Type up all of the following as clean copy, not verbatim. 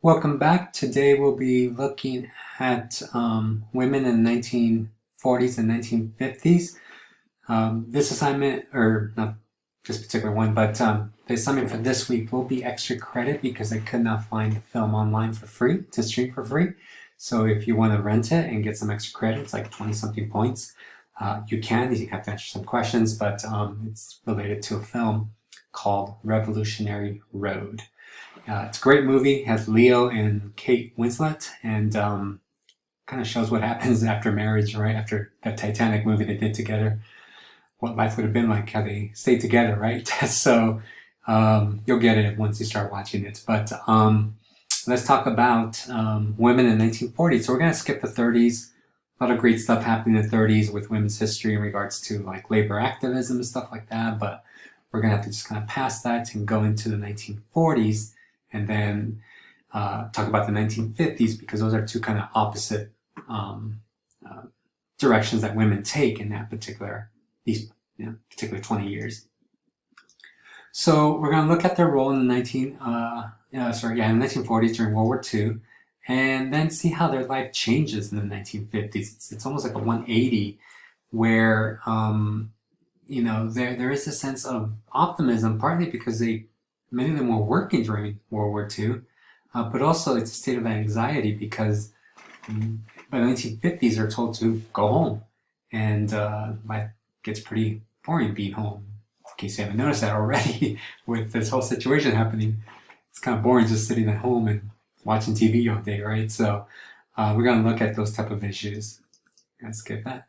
Welcome back. Today we'll be looking at women in the 1940s and 1950s. This assignment, or not this particular one, but the assignment for this week will be extra credit because I could not find the film online for free, to stream for free. So if you want to rent it and get some extra credits, like 20-something points, you can. You have to answer some questions, but it's related to a film called Revolutionary Road. It's a great movie. It has Leo and Kate Winslet, and kind of shows what happens after marriage, right? After that Titanic movie they did together, what life would have been like had they stayed together, right? So you'll get it once you start watching it. But let's talk about women in the 1940s. So we're going to skip the 30s. A lot of great stuff happening in the 30s with women's history in regards to like labor activism and stuff like that. But we're going to have to just kind of pass that and go into the 1940s. And then talk about the 1950s because those are two kind of opposite directions that women take in that particular, particular 20 years. So we're going to look at their role in the 1940s during World War II, and then see how their life changes in the 1950s. It's almost like a 180 where, there is a sense of optimism, partly because many of them were working during World War II, but also it's a state of anxiety because by the 1950s they're told to go home, and life gets pretty boring being home. In case you haven't noticed that already, with this whole situation happening, it's kind of boring just sitting at home and watching TV all day, right? So we're going to look at those type of issues. Let's skip that.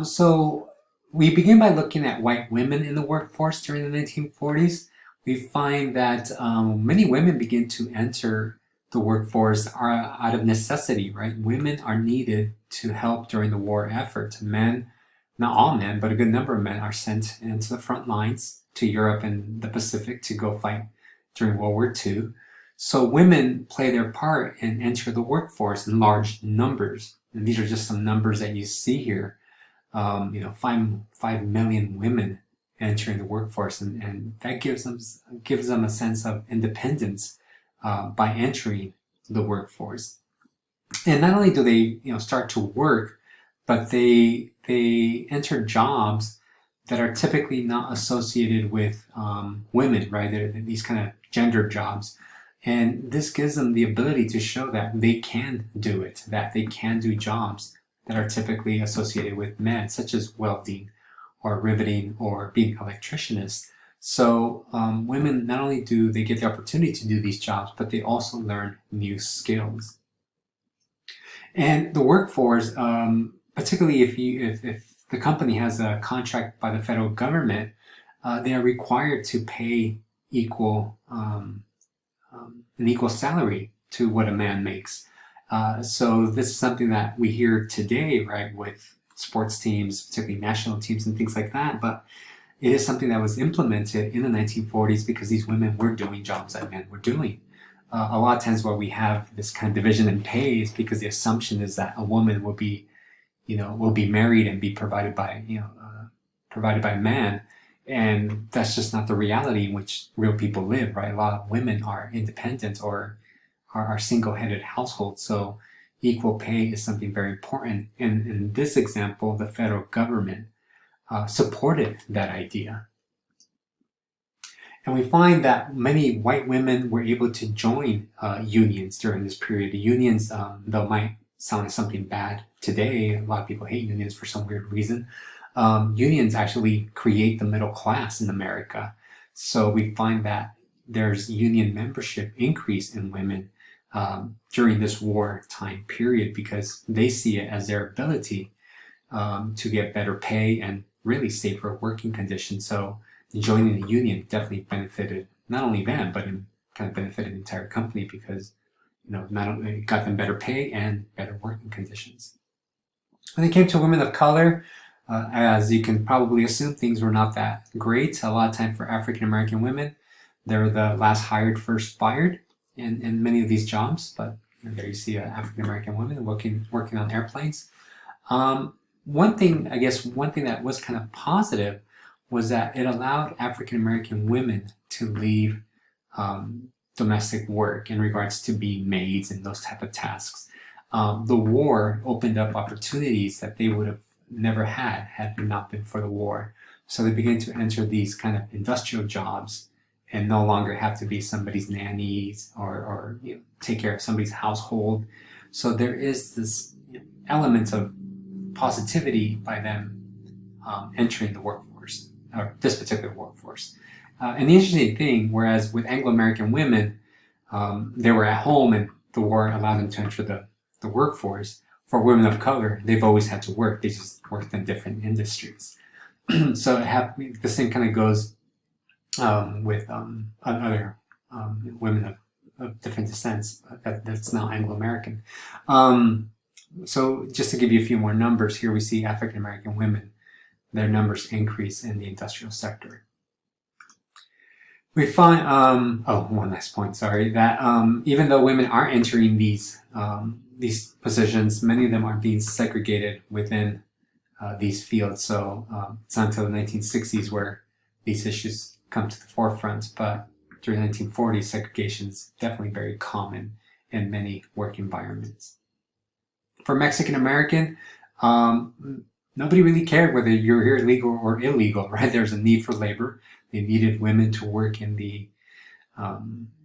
So we begin by looking at white women in the workforce during the 1940s. We find that many women begin to enter the workforce out of necessity, right? Women are needed to help during the war effort. Men, not all men, but a good number of men are sent into the front lines to Europe and the Pacific to go fight during World War II. So women play their part and enter the workforce in large numbers. And these are just some numbers that you see here. 5 million women entering the workforce, and that gives them a sense of independence by entering the workforce. And not only do they start to work, but they enter jobs that are typically not associated with women, right? They're these kind of gender jobs, and this gives them the ability to show that they can do it, that they can do jobs that are typically associated with men, such as welding or riveting or being electricianists. So women, not only do they get the opportunity to do these jobs, but they also learn new skills. And the workforce, particularly if the company has a contract by the federal government, they are required to pay an equal salary to what a man makes. So this is something that we hear today, right, with sports teams, particularly national teams and things like that, but it is something that was implemented in the 1940s because these women were doing jobs that men were doing. A lot of times where we have this kind of division in pay is because the assumption is that a woman will be married and be provided by a man, and that's just not the reality in which real people live, right? A lot of women are independent or are single-headed households, so equal pay is something very important. And in this example, the federal government supported that idea. And we find that many white women were able to join unions during this period. The unions, though might sound like something bad today, a lot of people hate unions for some weird reason. Unions actually create the middle class in America. So we find that there's union membership increase in women during this wartime period because they see it as their ability to get better pay and really safer working conditions. So joining the union definitely benefited not only them, but it kind of benefited the entire company because not only it got them better pay and better working conditions. When it came to women of color, as you can probably assume, things were not that great. A lot of time for African American women, they were the last hired, first fired in many of these jobs. But there you see African American women working on airplanes. One thing that was kind of positive was that it allowed African American women to leave domestic work in regards to being maids and those type of tasks. The war opened up opportunities that they would have never had it not been for the war. So they began to enter these kind of industrial jobs and no longer have to be somebody's nannies or take care of somebody's household. So there is this element of positivity by them entering the workforce, or this particular workforce. And the interesting thing, whereas with Anglo-American women, they were at home and the war allowed them to enter the workforce. For women of color, they've always had to work. They just worked in different industries. So the same kind of goes with other women of different descents that's now Anglo-American. So just to give you a few more numbers, here we see African-American women, their numbers increase in the industrial sector. We find, one last point, sorry, that even though women are entering these positions, many of them are being segregated within these fields. So it's not until the 1960s where these issues come to the forefront, but during the 1940s, segregation is definitely very common in many work environments. For Mexican American, nobody really cared whether you're here legal or illegal, right? There's a need for labor. They needed women to work in the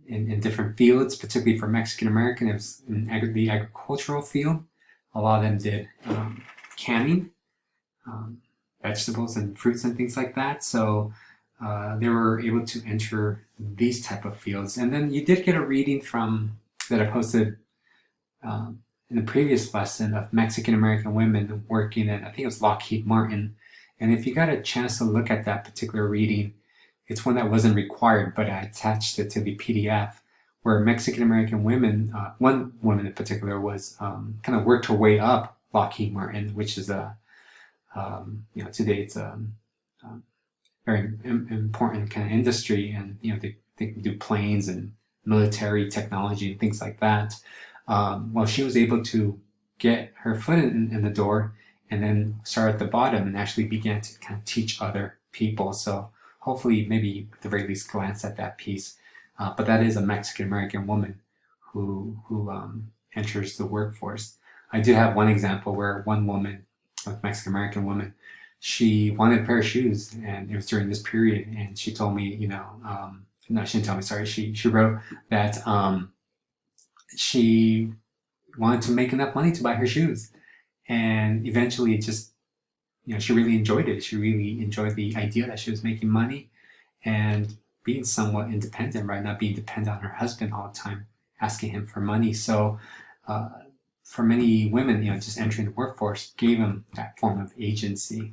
in different fields, particularly for Mexican American. It was in the agricultural field. A lot of them did canning, vegetables and fruits and things like that. So they were able to enter these type of fields. And then you did get a reading that I posted in the previous lesson of Mexican American women working at, I think it was Lockheed Martin. And if you got a chance to look at that particular reading, it's one that wasn't required, but I attached it to the PDF, where Mexican American women, one woman in particular, was kind of worked her way up Lockheed Martin, which is today it's a very important kind of industry, and they do planes and military technology and things like that. Well, she was able to get her foot in the door and then start at the bottom and actually began to kind of teach other people. So hopefully, maybe at the very least, glance at that piece. But that is a Mexican American woman who enters the workforce. I do have one example where one woman, a Mexican American woman, she wanted a pair of shoes, and it was during this period. And she told me, no, she didn't tell me. Sorry, she wrote that she wanted to make enough money to buy her shoes, and eventually, it just she really enjoyed it. She really enjoyed the idea that she was making money and being somewhat independent, right? Not being dependent on her husband all the time, asking him for money. So for many women, just entering the workforce gave them that form of agency.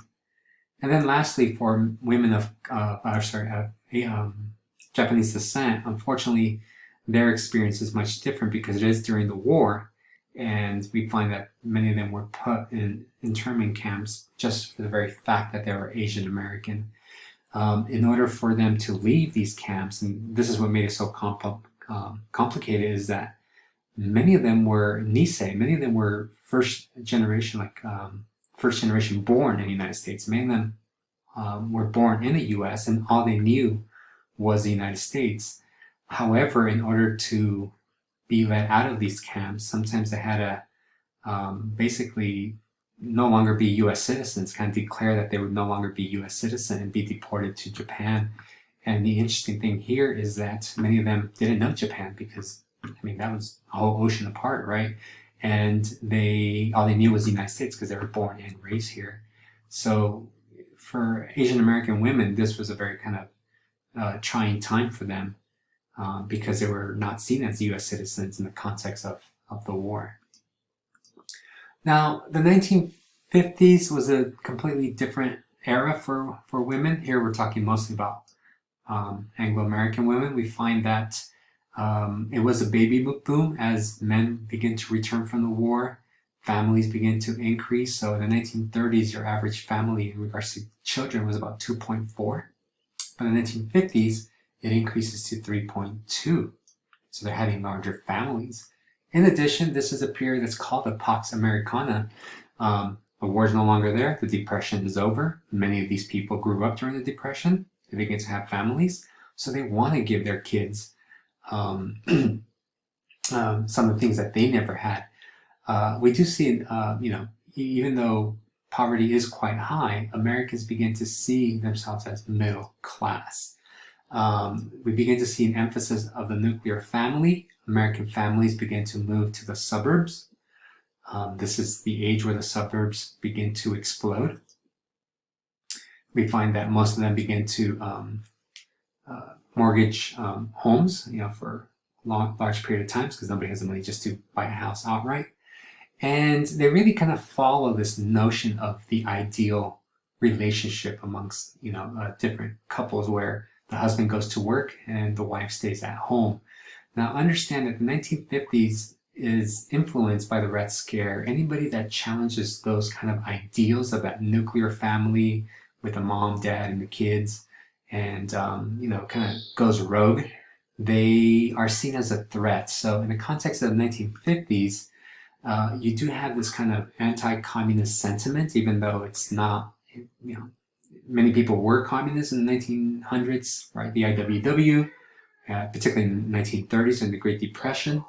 And then lastly, for women of Japanese descent, unfortunately, their experience is much different because it is during the war. And we find that many of them were put in internment camps just for the very fact that they were Asian American. In order for them to leave these camps, and this is what made it so complicated, is that many of them were Nisei, many of them were first generation born in the United States. Many of them were born in the US, and all they knew was the United States. However, in order to be let out of these camps, sometimes they had to basically no longer be U.S. citizens, kind of declare that they would no longer be U.S. citizen and be deported to Japan. And the interesting thing here is that many of them didn't know Japan because, that was a whole ocean apart, right? And all they knew was the United States because they were born and raised here. So for Asian American women, this was a very kind of trying time for them. Because they were not seen as U.S. citizens in the context of the war. Now, the 1950s was a completely different era for women. Here we're talking mostly about Anglo-American women. We find that it was a baby boom as men begin to return from the war. Families begin to increase. So in the 1930s, your average family in regards to children was about 2.4. But in the 1950s, it increases to 3.2. So they're having larger families. In addition, this is a period that's called the Pax Americana. The war is no longer there. The Depression is over. Many of these people grew up during the Depression. They begin to have families. So they want to give their kids some of the things that they never had. We do see, even though poverty is quite high, Americans begin to see themselves as middle class. We begin to see an emphasis of the nuclear family. American families begin to move to the suburbs. This is the age where the suburbs begin to explode. We find that most of them begin to mortgage homes, for large period of times because nobody has the money just to buy a house outright. And they really kind of follow this notion of the ideal relationship amongst, different couples where the husband goes to work and the wife stays at home. Now, understand that the 1950s is influenced by the Red Scare. Anybody that challenges those kind of ideals of that nuclear family with a mom, dad, and the kids, and, kind of goes rogue, they are seen as a threat. So in the context of the 1950s, you do have this kind of anti-communist sentiment, even though it's not, many people were communists in the 1900s, right? The IWW, particularly in the 1930s and the Great Depression.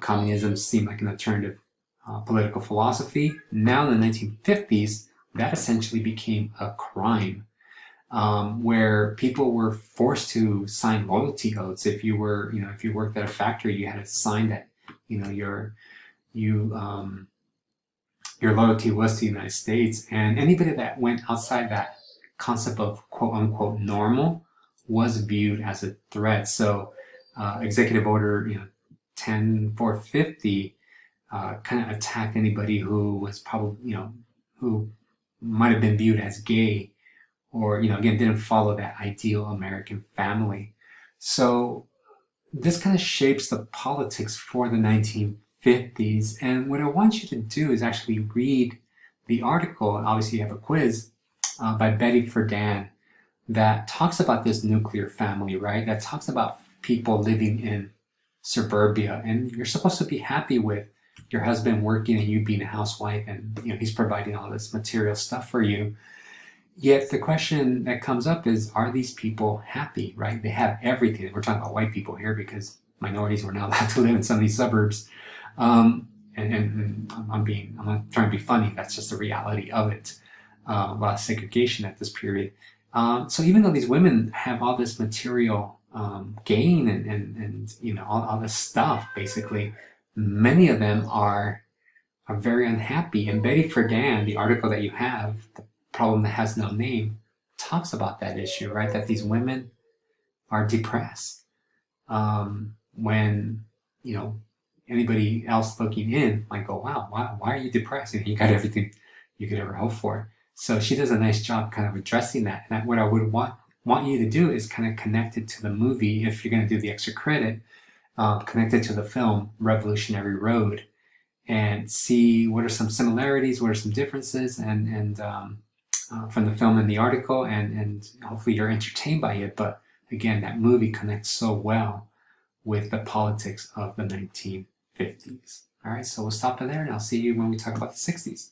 Communism seemed like an alternative political philosophy. Now in the 1950s, that essentially became a crime, where people were forced to sign loyalty oaths. If you worked at a factory, you had to sign that, your loyalty was to the United States, and anybody that went outside that concept of quote unquote normal was viewed as a threat. So Executive Order 10450 kind of attacked anybody who was probably who might have been viewed as gay, or again didn't follow that ideal American family. So this kind of shapes the politics for the 1950s. And what I want you to do is actually read the article, and obviously you have a quiz, by Betty Friedan that talks about this nuclear family, right? That talks about people living in suburbia, and you're supposed to be happy with your husband working and you being a housewife, and he's providing all this material stuff for you. Yet the question that comes up is, are these people happy, right? They have everything. We're talking about white people here because minorities were not allowed to live in some of these suburbs. And I'm not trying to be funny. That's just the reality of it. A lot of segregation at this period. So even though these women have all this material gain and all this stuff, basically, many of them are very unhappy. And Betty Friedan, the article that you have, The Problem That Has No Name, talks about that issue, right? That these women are depressed. When anybody else looking in might go, wow, why are you depressed? You got everything you could ever hope for. So she does a nice job kind of addressing that. And what I would want you to do is kind of connect it to the movie. If you're going to do the extra credit, connect it to the film Revolutionary Road, and see what are some similarities, what are some differences, and from the film and the article, and hopefully you're entertained by it. But again, that movie connects so well with the politics of the 1950s. All right, so we'll stop it there, and I'll see you when we talk about the 60s.